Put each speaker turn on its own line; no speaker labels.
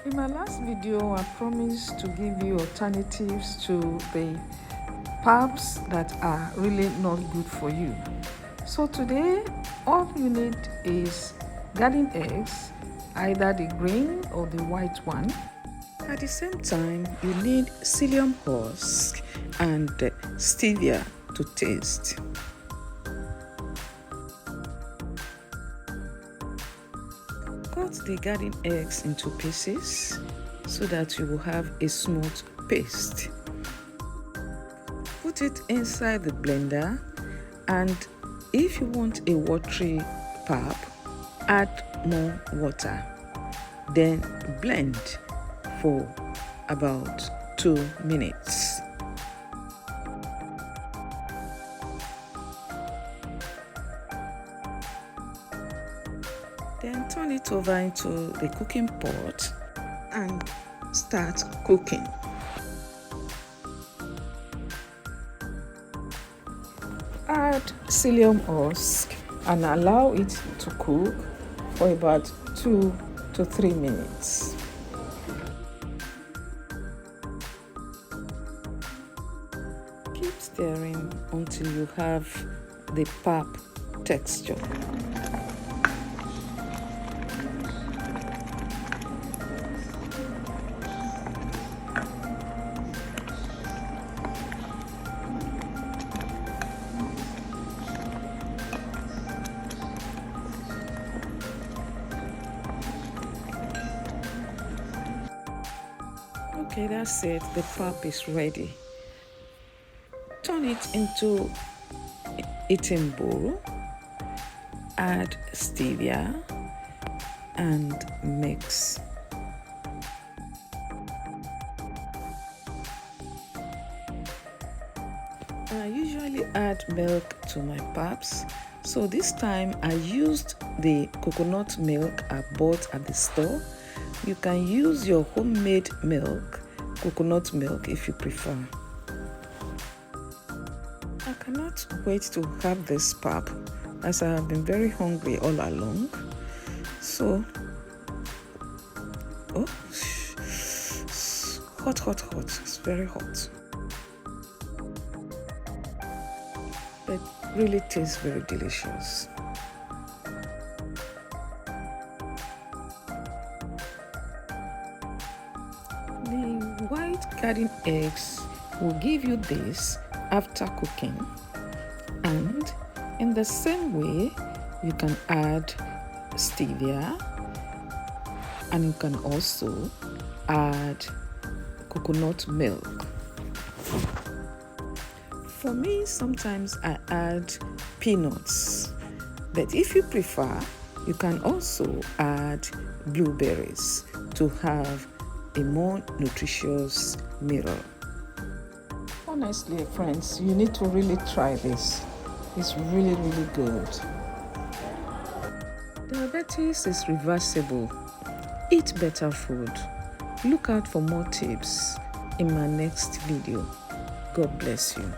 In my last video, I promised to give you alternatives to the PAPs that are really not good for you. So today, all you need is garden eggs, either the green or the white one. At the same time, you need psyllium husk and stevia to taste. Cut the garden eggs into pieces so that you will have a smooth paste. Put it inside the blender, and if you want a watery pap, add more water. Then blend for about 2 minutes. Then turn it over into the cooking pot and start cooking. Add psyllium husk and allow it to cook for about 2 to 3 minutes. Keep stirring until you have the pap texture. Okay, that's it. The pap is ready. Turn it into eating bowl. Add stevia and mix. I usually add milk to my paps, so this time I used the coconut milk I bought at the store. You can use your homemade milk, coconut milk, if you prefer. I cannot wait to have this pap as I have been very hungry all along. So, hot. It's very hot. But really tastes very delicious. The white garden eggs will give you this after cooking, and in the same way you can add stevia, and you can also add coconut milk. For me, sometimes I add peanuts, but if you prefer, you can also add blueberries to have a more nutritious meal. Honestly, friends, you need to really try this. It's really good. Diabetes is reversible. Eat better food. Look out for more tips in my next video. God bless you.